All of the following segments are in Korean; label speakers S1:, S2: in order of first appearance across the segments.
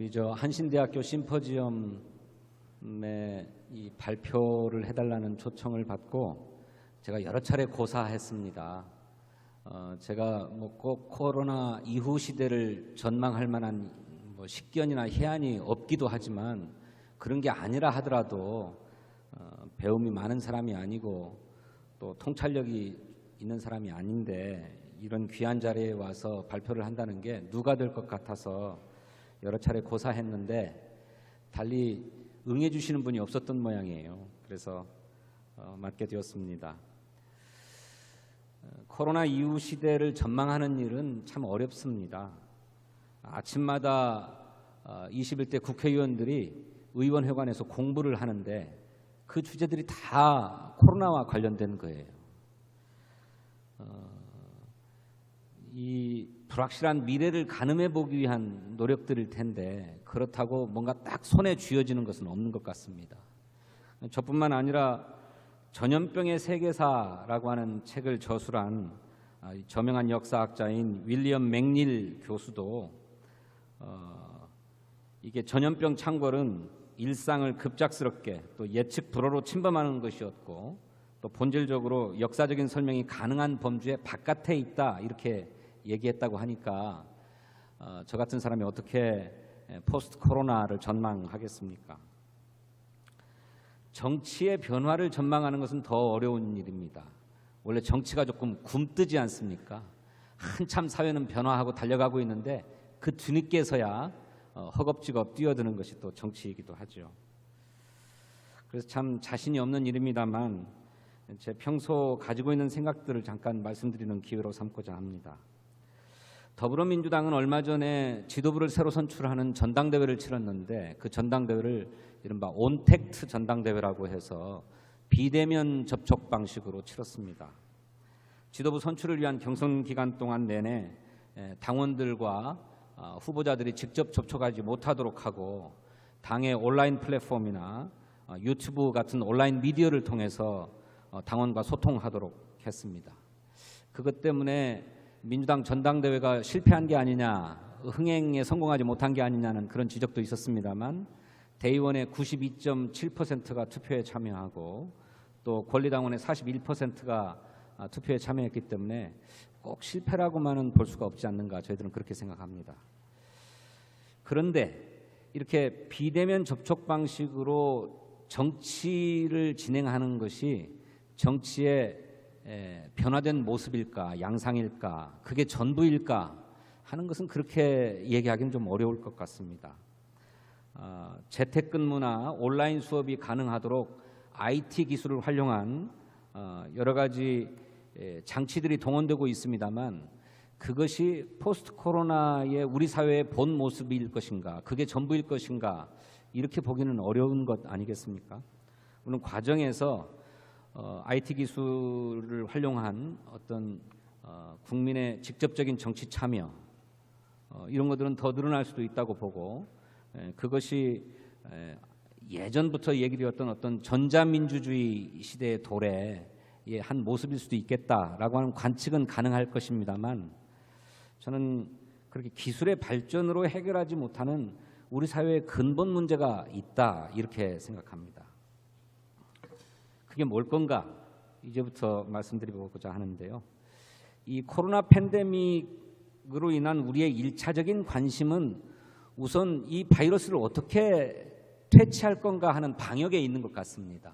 S1: 우리 한신대학교 심포지엄에 이 발표를 해달라는 초청을 받고 제가 여러 차례 고사했습니다. 제가 꼭 코로나 이후 시대를 전망할 만한 식견이나 해안이 없기도 하지만 그런 게 아니라 하더라도 배움이 많은 사람이 아니고 또 통찰력이 있는 사람이 아닌데 이런 귀한 자리에 와서 발표를 한다는 게 누가 될 것 같아서 여러 차례 고사했는데 달리 응해 주시는 분이 없었던 모양이에요. 그래서 맡게 되었습니다. 코로나 이후 시대를 전망하는 일은 참 어렵습니다. 아침마다 21대 국회의원들이 의원회관에서 공부를 하는데 그 주제들이 다 코로나와 관련된 거예요. 이 불확실한 미래를 가늠해 보기 위한 노력들일 텐데 그렇다고 뭔가 딱 손에 쥐어지는 것은 없는 것 같습니다. 저뿐만 아니라 전염병의 세계사라고 하는 책을 저술한 저명한 역사학자인 윌리엄 맥닐 교수도 이게 전염병 창궐은 일상을 급작스럽게 또 예측 불허로 침범하는 것이었고 또 본질적으로 역사적인 설명이 가능한 범주의 바깥에 있다 이렇게 얘기했다고 하니까 저 같은 사람이 어떻게 포스트 코로나를 전망하겠습니까? 정치의 변화를 전망하는 것은 더 어려운 일입니다. 원래 정치가 조금 굼뜨지 않습니까? 한참 사회는 변화하고 달려가고 있는데 그 뒤늦게서야 허겁지겁 뛰어드는 것이 또 정치이기도 하죠. 그래서 참 자신이 없는 일입니다만 제 평소 가지고 있는 생각들을 잠깐 말씀드리는 기회로 삼고자 합니다. 더불어민주당은 얼마 전에 지도부를 새로 선출하는 전당대회를 치렀는데 그 전당대회를 이른바 온택트 전당대회라고 해서 비대면 접촉 방식으로 치렀습니다. 지도부 선출을 위한 경선 기간 동안 내내 당원들과 후보자들이 직접 접촉하지 못하도록 하고 당의 온라인 플랫폼이나 유튜브 같은 온라인 미디어를 통해서 당원과 소통하도록 했습니다. 그것 때문에 민주당 전당대회가 실패한 게 아니냐, 흥행에 성공하지 못한 게 아니냐는 그런 지적도 있었습니다만 대의원의 92.7%가 투표에 참여하고 또 권리당원의 41%가 투표에 참여했기 때문에 꼭 실패라고만은 볼 수가 없지 않는가 저희들은 그렇게 생각합니다. 그런데 이렇게 비대면 접촉 방식으로 정치를 진행하는 것이 정치의 변화된 모습일까, 양상일까, 그게 전부일까 하는 것은 그렇게 얘기하기는 좀 어려울 것 같습니다. 재택근무나 온라인 수업이 가능하도록 IT 기술을 활용한 여러 가지 장치들이 동원되고 있습니다만 그것이 포스트 코로나의 우리 사회의 본 모습일 것인가, 그게 전부일 것인가 이렇게 보기는 어려운 것 아니겠습니까? 물론 과정에서 IT 기술을 활용한 어떤 국민의 직접적인 정치 참여 이런 것들은 더 늘어날 수도 있다고 보고 그것이 예전부터 얘기되었던 어떤 전자민주주의 시대의 도래의 한 모습일 수도 있겠다라고 하는 관측은 가능할 것입니다만 저는 그렇게 기술의 발전으로 해결하지 못하는 우리 사회의 근본 문제가 있다 이렇게 생각합니다. 그게 뭘 건가 이제부터 말씀드려보고자 하는데요. 이 코로나 팬데믹으로 인한 우리의 1차적인 관심은 우선 이 바이러스를 어떻게 퇴치할 건가 하는 방역에 있는 것 같습니다.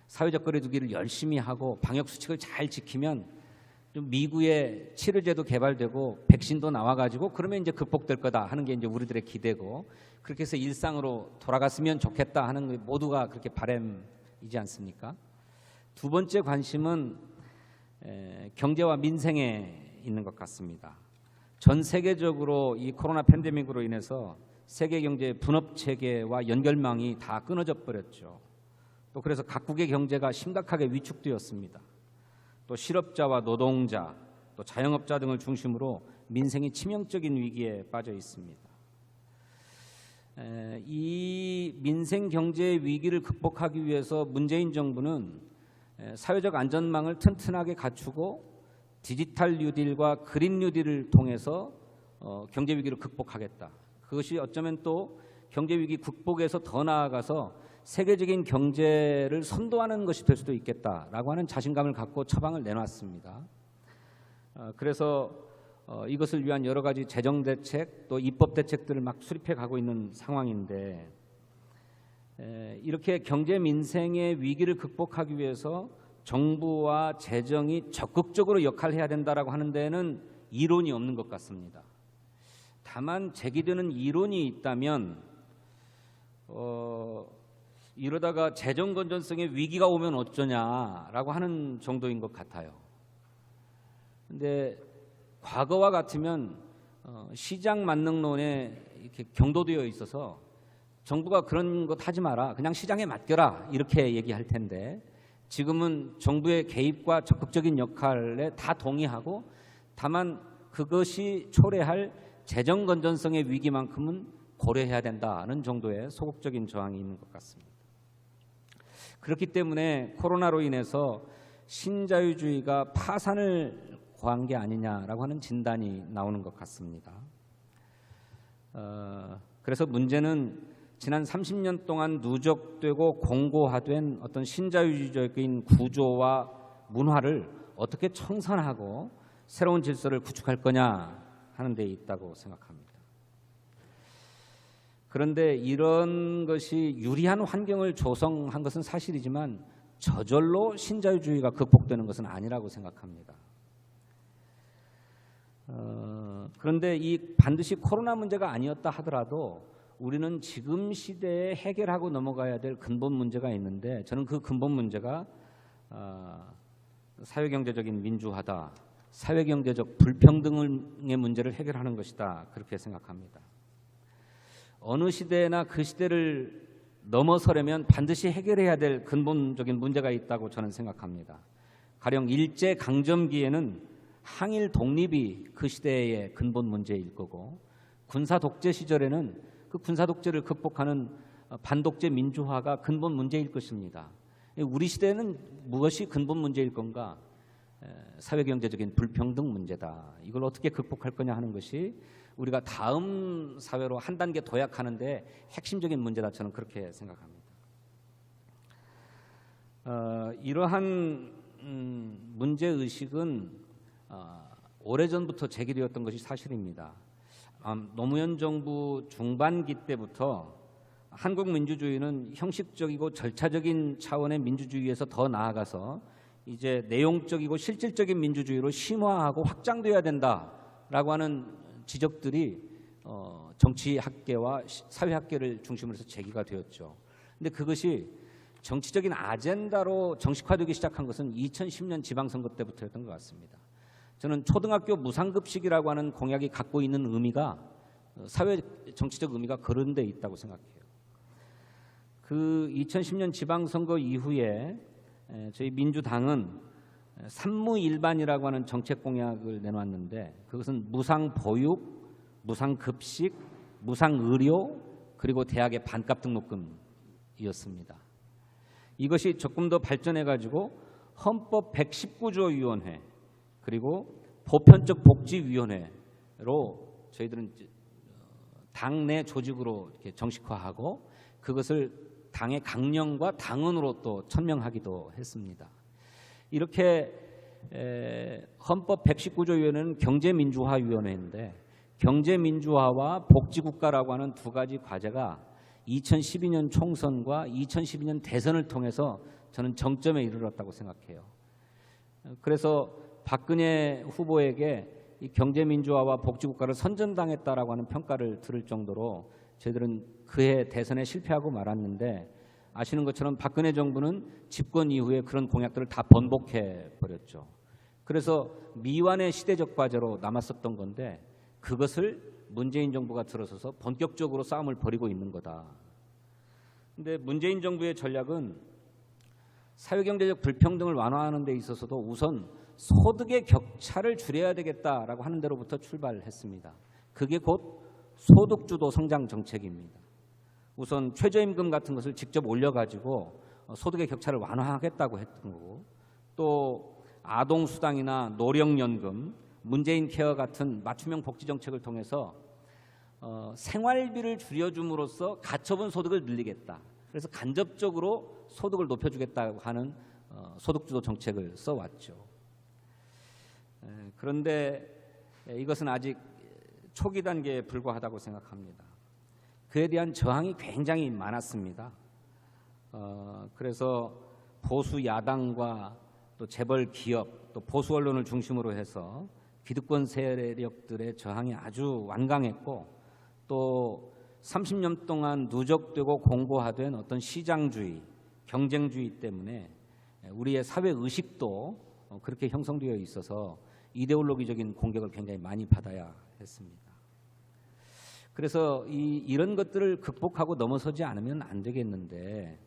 S1: 사회적 거리 두기를 열심히 하고 방역 수칙을 잘 지키면 좀 미국의 치료제도 개발되고 백신도 나와가지고 그러면 이제 극복될 거다 하는 게 이제 우리들의 기대고 그렇게 해서 일상으로 돌아갔으면 좋겠다 하는 게 모두가 그렇게 바람이지 않습니까? 두 번째 관심은 경제와 민생에 있는 것 같습니다. 전 세계적으로 이 코로나 팬데믹으로 인해서 세계 경제의 분업 체계와 연결망이 다 끊어져 버렸죠. 또 그래서 각국의 경제가 심각하게 위축되었습니다. 또 실업자와 노동자, 또 자영업자 등을 중심으로 민생이 치명적인 위기에 빠져 있습니다. 이 민생 경제의 위기를 극복하기 위해서 문재인 정부는 사회적 안전망을 튼튼하게 갖추고 디지털 뉴딜과 그린 뉴딜을 통해서 경제 위기를 극복하겠다. 그것이 어쩌면 또 경제 위기 극복에서 더 나아가서 세계적인 경제를 선도하는 것이 될 수도 있겠다라고 하는 자신감을 갖고 처방을 내놨습니다. 그래서 이것을 위한 여러 가지 재정 대책 또 입법 대책들을 막 수립해 가고 있는 상황인데, 이렇게 경제 민생의 위기를 극복하기 위해서 정부와 재정이 적극적으로 역할을 해야 된다라고 하는 데는 이론이 없는 것 같습니다. 다만 제기되는 이론이 있다면 이러다가 재정 건전성에 위기가 오면 어쩌냐라고 하는 정도인 것 같아요. 근데 과거와 같으면 시장 만능론에 이렇게 경도되어 있어서 정부가 그런 것 하지 마라, 그냥 시장에 맡겨라, 이렇게 얘기할 텐데, 지금은 정부의 개입과 적극적인 역할에 다 동의하고, 다만 그것이 초래할 재정 건전성의 위기만큼은 고려해야 된다는 정도의 소극적인 저항이 있는 것 같습니다. 그렇기 때문에 코로나로 인해서 신자유주의가 파산을 고한 게 아니냐라고 하는 진단이 나오는 것 같습니다. 그래서 문제는 지난 30년 동안 누적되고 공고화된 어떤 신자유주의적인 구조와 문화를 어떻게 청산하고 새로운 질서를 구축할 거냐 하는 데 있다고 생각합니다. 그런데 이런 것이 유리한 환경을 조성한 것은 사실이지만 저절로 신자유주의가 극복되는 것은 아니라고 생각합니다. 그런데 이 반드시 코로나 문제가 아니었다 하더라도 우리는 지금 시대에 해결하고 넘어가야 될 근본 문제가 있는데, 저는 그 근본 문제가 사회경제적인 민주화다, 사회경제적 불평등의 문제를 해결하는 것이다, 그렇게 생각합니다. 어느 시대나 그 시대를 넘어서려면 반드시 해결해야 될 근본적인 문제가 있다고 저는 생각합니다. 가령 일제강점기에는 항일 독립이 그 시대의 근본 문제일 거고, 군사독재 시절에는 그 군사독재를 극복하는 반독재 민주화가 근본 문제일 것입니다. 우리 시대에는 무엇이 근본 문제일 건가? 사회경제적인 불평등 문제다. 이걸 어떻게 극복할 거냐 하는 것이 우리가 다음 사회로 한 단계 도약하는데 핵심적인 문제다, 저는 그렇게 생각합니다. 이러한 문제의식은 오래전부터 제기되었던 것이 사실입니다. 노무현 정부 중반기 때부터 한국 민주주의는 형식적이고 절차적인 차원의 민주주의에서 더 나아가서 이제 내용적이고 실질적인 민주주의로 심화하고 확장되어야 된다라고 하는 지적들이 정치학계와 사회학계를 중심으로 해서 제기가 되었죠. 근데 그것이 정치적인 아젠다로 정식화되기 시작한 것은 2010년 지방선거 때부터였던 것 같습니다. 저는 초등학교 무상급식이라고 하는 공약이 갖고 있는 의미가, 사회 정치적 의미가 그런 데 있다고 생각해요. 그 2010년 지방선거 이후에 저희 민주당은 삼무일반이라고 하는 정책 공약을 내놨는데, 그것은 무상보육, 무상급식, 무상의료, 그리고 대학의 반값 등록금이었습니다. 이것이 조금 더 발전해가지고 헌법 119조 위원회, 그리고 보편적 복지위원회로 저희들은 당내 조직으로 이렇게 정식화하고, 그것을 당의 강령과 당헌으로 또 천명하기도 했습니다. 이렇게 헌법 119조 위원회는 경제민주화위원회인데, 경제민주화와 복지국가라고 하는 두 가지 과제가 2012년 총선과 2012년 대선을 통해서 저는 정점에 이르렀다고 생각해요. 그래서 박근혜 후보에게 이 경제민주화와 복지국가를 선전당했다라고 하는 평가를 들을 정도로 저희들은 그해 대선에 실패하고 말았는데, 아시는 것처럼 박근혜 정부는 집권 이후에 그런 공약들을 다 번복해 버렸죠. 그래서 미완의 시대적 과제로 남았었던 건데, 그것을 문재인 정부가 들어서서 본격적으로 싸움을 벌이고 있는 거다. 근데 문재인 정부의 전략은 사회경제적 불평등을 완화하는 데 있어서도 우선 소득의 격차를 줄여야 되겠다라고 하는 데로부터 출발했습니다. 그게 곧 소득주도 성장 정책입니다. 우선 최저임금 같은 것을 직접 올려가지고 소득의 격차를 완화하겠다고 했던 거고, 또 아동수당이나 노령연금, 문재인 케어 같은 맞춤형 복지 정책을 통해서 생활비를 줄여줌으로써 가처분 소득을 늘리겠다. 그래서 간접적으로 소득을 높여주겠다고 하는 소득주도 정책을 써왔죠. 그런데 이것은 아직 초기 단계에 불과하다고 생각합니다. 그에 대한 저항이 굉장히 많았습니다. 그래서 보수 야당과 또 재벌 기업 또 보수 언론을 중심으로 해서 기득권 세력들의 저항이 아주 완강했고 또 30년 동안 누적되고 공고화된 어떤 시장주의, 경쟁주의 때문에 우리의 사회 의식도 그렇게 형성되어 있어서 이데올로기적인 공격을 굉장히 많이 받아야 했습니다. 그래서 이런 것들을 극복하고 넘어서지 않으면 안 되겠는데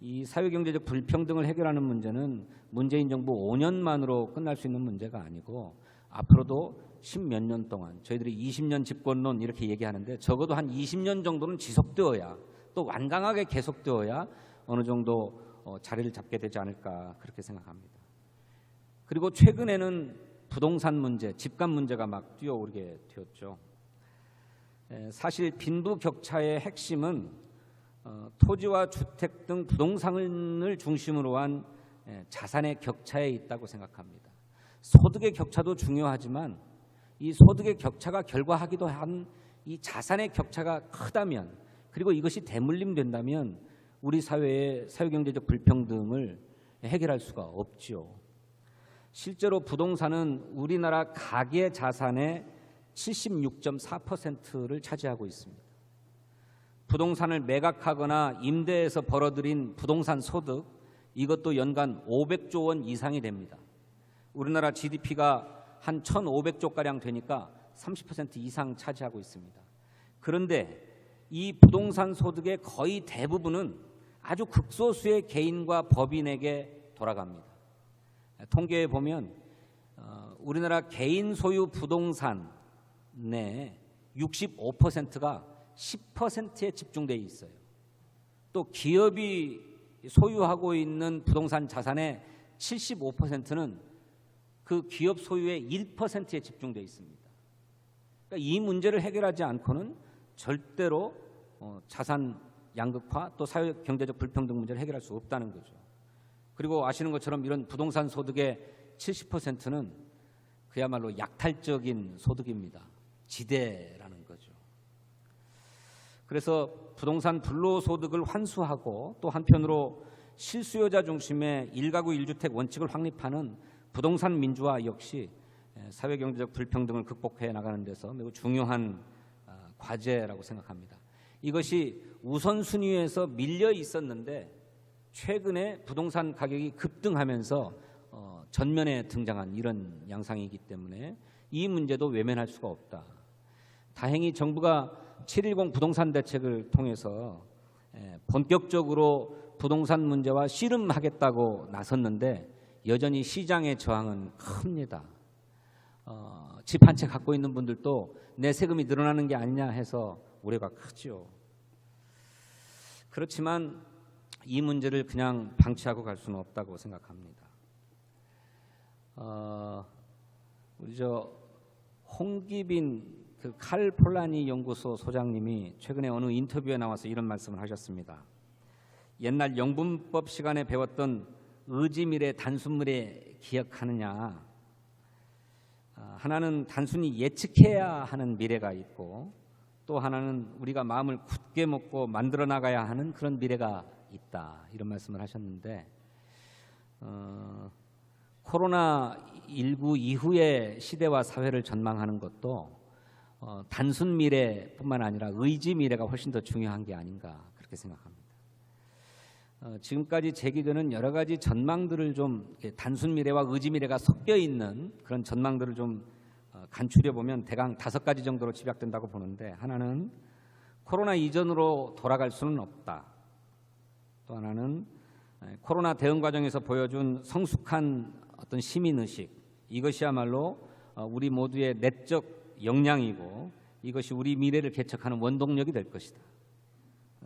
S1: 이 사회경제적 불평등을 해결하는 문제는 문재인 정부 5년만으로 끝날 수 있는 문제가 아니고 앞으로도 10몇 년 동안 저희들이 20년 집권론 이렇게 얘기하는데 적어도 한 20년 정도는 지속되어야 또 완강하게 계속되어야 어느 정도 자리를 잡게 되지 않을까 그렇게 생각합니다. 그리고 최근에는 부동산 문제, 집값 문제가 막 뛰어오르게 되었죠. 사실 빈부격차의 핵심은 토지와 주택 등 부동산을 중심으로 한 자산의 격차에 있다고 생각합니다. 소득의 격차도 중요하지만 이 소득의 격차가 결과하기도 한 이 자산의 격차가 크다면 그리고 이것이 대물림된다면 우리 사회의 사회경제적 불평등을 해결할 수가 없죠. 실제로 부동산은 우리나라 가계 자산의 76.4%를 차지하고 있습니다. 부동산을 매각하거나 임대해서 벌어들인 부동산 소득 이것도 연간 500조 원 이상이 됩니다. 우리나라 GDP가 한 1,500조가량 되니까 30% 이상 차지하고 있습니다. 그런데 이 부동산 소득의 거의 대부분은 아주 극소수의 개인과 법인에게 돌아갑니다. 통계에 보면 우리나라 개인 소유 부동산 내 65%가 10%에 집중되어 있어요. 또 기업이 소유하고 있는 부동산 자산의 75%는 그 기업 소유의 1%에 집중되어 있습니다. 그러니까 이 문제를 해결하지 않고는 절대로 자산 양극화 또 사회 경제적 불평등 문제를 해결할 수 없다는 거죠. 그리고 아시는 것처럼 이런 부동산 소득의 70%는 그야말로 약탈적인 소득입니다. 지대라는 거죠. 그래서 부동산 불로소득을 환수하고 또 한편으로 실수요자 중심의 1가구 1주택 원칙을 확립하는 부동산 민주화 역시 사회경제적 불평등을 극복해 나가는 데서 매우 중요한 과제라고 생각합니다. 이것이 우선순위에서 밀려 있었는데 최근에 부동산 가격이 급등하면서 전면에 등장한 이런 양상이기 때문에 이 문제도 외면할 수가 없다. 다행히 정부가 7.10 부동산 대책을 통해서 본격적으로 부동산 문제와 씨름하겠다고 나섰는데 여전히 시장의 저항은 큽니다. 집 한 채 갖고 있는 분들도 내 세금이 늘어나는 게 아니냐 해서 우려가 크죠. 그렇지만 이 문제를 그냥 방치하고 갈 수는 없다고 생각합니다. 우리 홍기빈 그 칼 폴라니 연구소 소장님이 최근에 어느 인터뷰에 나와서 이런 말씀을 하셨습니다. 옛날 영분법 시간에 배웠던 의지미래 단순미래 기억하느냐. 하나는 단순히 예측해야 하는 미래가 있고 또 하나는 우리가 마음을 굳게 먹고 만들어 나가야 하는 그런 미래가 있다. 이런 말씀을 하셨는데 코로나19 이후의 시대와 사회를 전망하는 것도 단순 미래뿐만 아니라 의지 미래가 훨씬 더 중요한 게 아닌가 그렇게 생각합니다. 지금까지 제기되는 여러 가지 전망들을 좀 단순 미래와 의지 미래가 섞여 있는 그런 전망들을 좀 간추려 보면 대강 5가지 정도로 집약된다고 보는데 하나는 코로나 이전으로 돌아갈 수는 없다. 또 하나는 코로나 대응 과정에서 보여준 성숙한 어떤 시민의식 이것이야말로 우리 모두의 내적 역량이고 이것이 우리 미래를 개척하는 원동력이 될 것이다.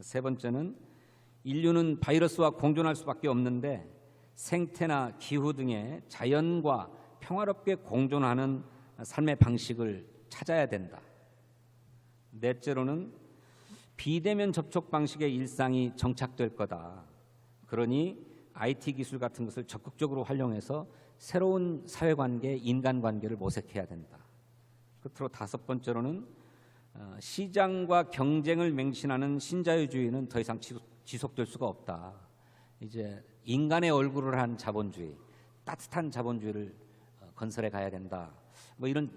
S1: 세 번째는 인류는 바이러스와 공존할 수밖에 없는데 생태나 기후 등의 자연과 평화롭게 공존하는 삶의 방식을 찾아야 된다. 넷째로는 비대면 접촉 방식의 일상이 정착될 거다. 그러니 IT 기술 같은 것을 적극적으로 활용해서 새로운 사회관계, 인간관계를 모색해야 된다. 끝으로 다섯 번째로는 시장과 경쟁을 맹신하는 신자유주의는 더 이상 지속될 수가 없다. 이제 인간의 얼굴을 한 자본주의, 따뜻한 자본주의를 건설해 가야 된다. 뭐 이런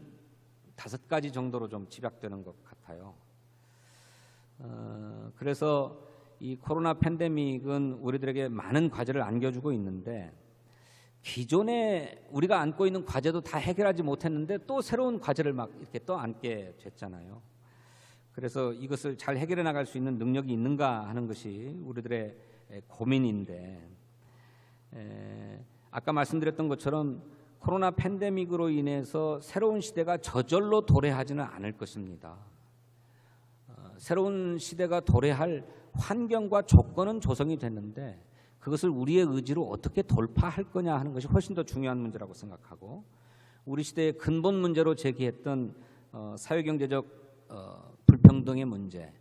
S1: 다섯 가지 정도로 좀 집약되는 것 같아요. 그래서 이 코로나 팬데믹은 우리들에게 많은 과제를 안겨주고 있는데, 기존에 우리가 안고 있는 과제도 다 해결하지 못했는데 또 새로운 과제를 막 이렇게 또 안게 됐잖아요. 그래서 이것을 잘 해결해 나갈 수 있는 능력이 있는가 하는 것이 우리들의 고민인데, 아까 말씀드렸던 것처럼 코로나 팬데믹으로 인해서 새로운 시대가 저절로 도래하지는 않을 것입니다. 새로운 시대가 도래할 환경과 조건은 조성이 됐는데 그것을 우리의 의지로 어떻게 돌파할 거냐 하는 것이 훨씬 더 중요한 문제라고 생각하고, 우리 시대의 근본 문제로 제기했던 사회경제적 불평등의 문제,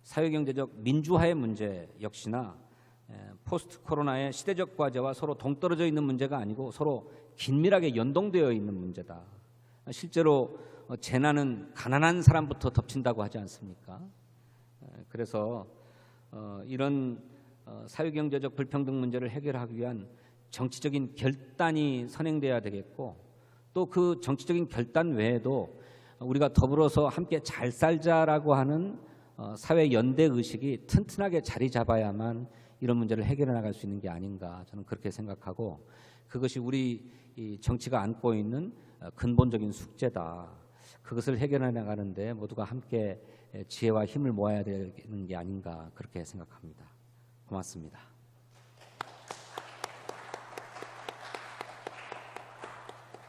S1: 사회경제적 민주화의 문제 역시나 포스트 코로나의 시대적 과제와 서로 동떨어져 있는 문제가 아니고 서로 긴밀하게 연동되어 있는 문제다. 실제로 재난은 가난한 사람부터 덮친다고 하지 않습니까? 그래서 이런 사회경제적 불평등 문제를 해결하기 위한 정치적인 결단이 선행돼야 되겠고, 또 그 정치적인 결단 외에도 우리가 더불어서 함께 잘 살자라고 하는 사회 연대 의식이 튼튼하게 자리 잡아야만 이런 문제를 해결해 나갈 수 있는 게 아닌가, 저는 그렇게 생각하고, 그것이 우리 이 정치가 안고 있는 근본적인 숙제다. 그것을 해결해 나가는데 모두가 함께 지혜와 힘을 모아야 되는 게 아닌가, 그렇게 생각합니다. 고맙습니다.